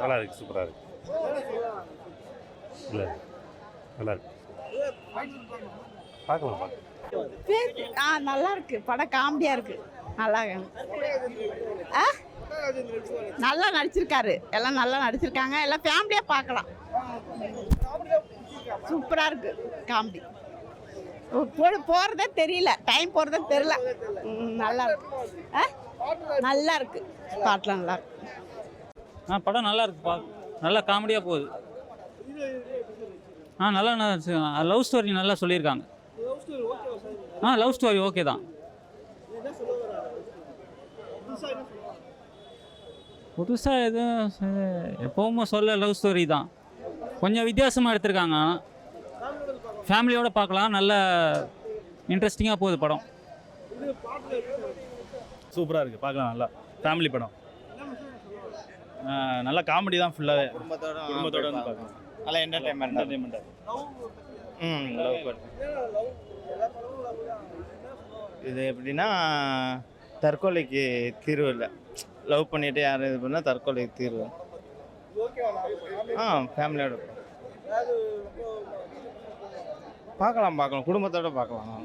நல்லா இருக்குது, சூப்பராக இருக்குது. இல்லை நல்லா இருக்கு, பார்க்கலாம். நல்லா இருக்கு. படம் காமெடியா இருக்கு. நல்லா நல்லா நடிச்சிருக்காரு. எல்லாம் நல்லா நடிச்சிருக்காங்க. எல்லாம் ஃபேமிலியா பார்க்கலாம். சூப்பரா இருக்கு காமெடி. போறதே தெரியல, டைம் போறதே தெரியல. நல்லா இருக்கு. நல்லா இருக்கு. பாட்டுலாம் நல்லா இருக்கு. படம் நல்லா இருக்கு. நல்லா காமெடியாக போகுது. நல்லா லவ் ஸ்டோரி நல்லா சொல்லியிருக்காங்க. லவ் ஸ்டோரி ஓகே தான். புதுசாக எதுவும் எப்போவுமே சொல்ல லவ் ஸ்டோரி தான். கொஞ்சம் வித்தியாசமாக எடுத்திருக்காங்க. ஃபேமிலியோடு பார்க்கலாம். நல்ல இன்ட்ரெஸ்டிங்காக போகுது படம். சூப்பராக இருக்குது, பார்க்கலாம். நல்லா ஃபேமிலி படம். நல்லா காமெடி தான் ஃபுல்லாகவே. குடும்பத்தோட வந்து பார்க்கலாம். நல்லா என்டர்டைன்மெண்ட்டாக. இது எப்படின்னா தற்கொலைக்கு தீர்வு இல்லை. லவ் பண்ணிட்டு யாரும் இது பண்ணால் தற்கொலைக்கு தீர்வு. ஃபேமிலியோட பார்க்கலாம். குடும்பத்தோட பார்க்கலாம்.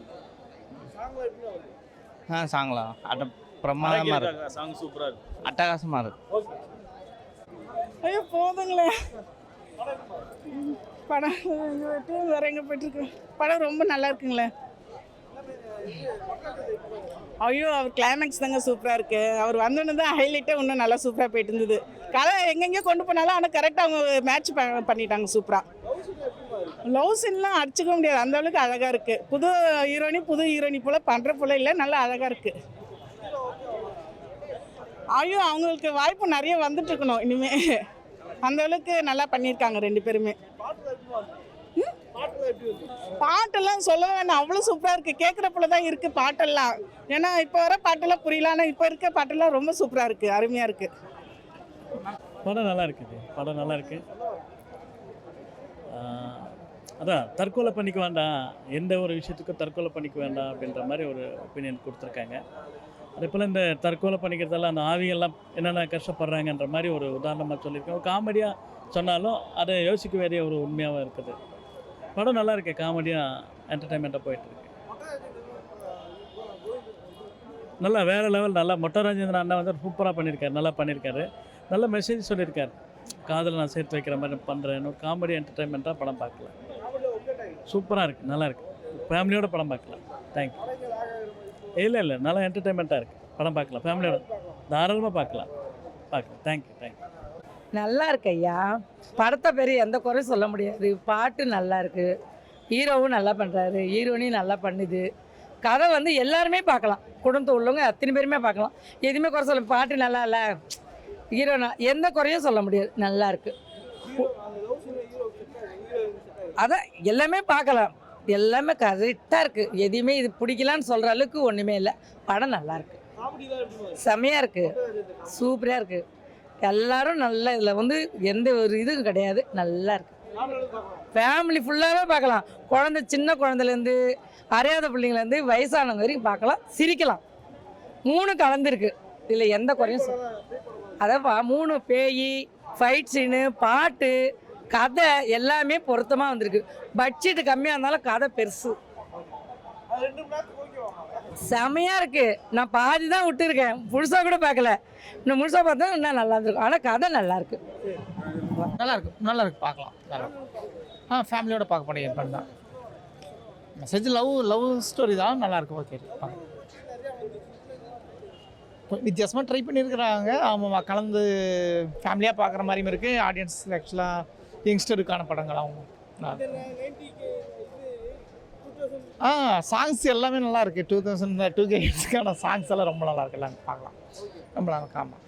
சாங்கலாம் பிரமாதமாக இருக்கு. சாங் சூப்பராக இருக்கு, அட்டகாசமாக இருக்கு. ஐயோ போதுங்களே. படம் வேற எங்கே போயிட்டுருக்கு. படம் ரொம்ப நல்லா இருக்குங்களே. ஐயோ அவர் கிளைமேக்ஸ் தாங்க சூப்பராக இருக்குது. அவர் வந்தோன்னு தான் ஹைலைட்டே இன்னும் நல்லா சூப்பராக போயிட்டு இருந்தது. கதை எங்கெங்கேயோ கொண்டு போனாலும் ஆனால் கரெக்டாக அவங்க மேட்ச் பண்ணிட்டாங்க சூப்பராக. லவ் சீன்லாம் அடிச்சுக்க முடியாது, அந்த அளவுக்கு அழகாக இருக்குது. புது ஹீரோனி போல் பண்ணுற போல இல்லை, நல்லா அழகாக இருக்குது. ஐயோ அவங்களுக்கு வாய்ப்பு நிறைய வந்துட்டு இருக்கணும் இனிமே. அந்த அளவுக்கு நல்லா பண்ணியிருக்காங்க ரெண்டு பேருமே. பாட்டெல்லாம் சொல்ல வேண்டாம், அவ்வளோ சூப்பராக இருக்குது. கேட்குறப்பல தான் இருக்குது பாட்டெல்லாம். ஏன்னா இப்போ வர பாட்டெல்லாம் புரியல, ஆனால் இப்போ இருக்க பாட்டெல்லாம் ரொம்ப சூப்பராக இருக்குது, அருமையாக இருக்குது. படம் நல்லா இருக்குது. படம் நல்லா இருக்குது. அதான் தற்கொலை பண்ணிக்க வேண்டாம், எந்த ஒரு விஷயத்துக்கும் தற்கொலை பண்ணிக்க வேண்டாம் அப்படின்ற மாதிரி ஒரு ஒப்பீனியன் கொடுத்துருக்காங்க. அதே போல் இந்த தற்கொலை பண்ணிக்கிறதெல்லாம் அந்த ஆவியெல்லாம் என்னென்ன கஷ்டப்படுறாங்கன்ற மாதிரி ஒரு உதாரணமாக சொல்லியிருக்கேன். காமெடியாக சொன்னாலும் அதை யோசிக்க வேண்டிய ஒரு உண்மையாகவும் இருக்குது. படம் நல்லா இருக்கு, காமெடியாக என்டர்டைன்மெண்ட்டாக போயிட்டுருக்கு. நல்லா வேறு லெவல். நல்லா மொட்டை ராஜேந்திரன் அண்ணா வந்து சூப்பராக பண்ணியிருக்காரு, நல்லா பண்ணியிருக்காரு. நல்ல மெசேஜ் சொல்லியிருக்காரு. காதலை நான் சேர்த்து வைக்கிற மாதிரி பண்ணுறேன்னு ஒரு காமெடி என்டர்டைன்மெண்ட்டாக படம் பார்க்கலாம். சூப்பராக இருக்குது, நல்லா இருக்குது. ஃபேமிலியோட படம் பார்க்கலாம். தேங்க்யூ. இல்லை நல்லா என்டர்டைன்மெண்ட்டாக இருக்குது. படம் பார்க்கலாம், ஃபேமிலியோட தாராளமாக பார்க்கலாம். தேங்க்யூ. நல்லா இருக்கு ஐயா. படத்தை பெரிய எந்த குறையும் சொல்ல முடியாது. பாட்டு நல்லா இருக்குது. ஹீரோவும் நல்லா பண்ணுறாரு, ஹீரோனியும் நல்லா பண்ணுது. கதை வந்து எல்லாருமே பார்க்கலாம். குடும்பத்தை உள்ளவங்க அத்தனை பேருமே பார்க்கலாம். எதுவுமே குறை சொல்ல. பாட்டு நல்லா இல்லை, ஹீரோனா எந்த குறையும் சொல்ல முடியாது. நல்லா இருக்குது. அதான் எல்லாமே பார்க்கலாம். எல்லாமே கரெக்டாக இருக்குது. எதையுமே இது பிடிக்கலான்னு சொல்கிற அளவுக்கு ஒன்றுமே இல்லை. படம் நல்லா இருக்குது, செம்மையாக இருக்குது, சூப்பராக இருக்குது. எல்லோரும் நல்லா இதில் வந்து எந்த ஒரு இதுவும் கிடையாது. நல்லா இருக்குது. ஃபேமிலி ஃபுல்லாகவே பார்க்கலாம். சின்ன குழந்தைலேருந்து அறியாத பிள்ளைங்கலேருந்து வயசானவங்க வரைக்கும் பார்க்கலாம், சிரிக்கலாம். 3 கலந்துருக்கு. இதில் எந்த குறையும் அதான் 3 பேய், ஃபைட் சீனு, பாட்டு, கதை எல்லாமே பொருத்தமாக வந்திருக்கு. பட்ஜெட்டு கம்மியாக இருந்தாலும் கதை பெருசு, செமையாக இருக்குது. நான் பாதி தான் விட்டுருக்கேன், முழுசாக கூட பார்க்கல. இன்னும் முழுசாக பார்த்தா இன்னும் நல்லா இருந்திருக்கும். ஆனால் கதை நல்லாயிருக்கு. நல்லா இருக்கு பார்க்கலாம். நல்லா ஃபேமிலியோட பார்க்க முடியும். படம் தான் மெசேஜ் லவ் ஸ்டோரி தான். நல்லாயிருக்கு. ஓகே, வித்தியாசமாக ட்ரை பண்ணியிருக்கிறாங்க. ஆமாம், கலந்து ஃபேமிலியாக பார்க்குற மாதிரியும் இருக்குது. ஆடியன்ஸ் ஆக்சுவலாக யங்ஸ்டருக்கான படங்களாகவும் சாங்ஸ் எல்லாமே நல்லா இருக்குது. 2000 2K சாங்ஸ் எல்லாம் ரொம்ப நல்லா இருக்கு. எல்லாம் பார்க்கலாம், ரொம்ப நல்லா இருக்கு. ஆமாம்.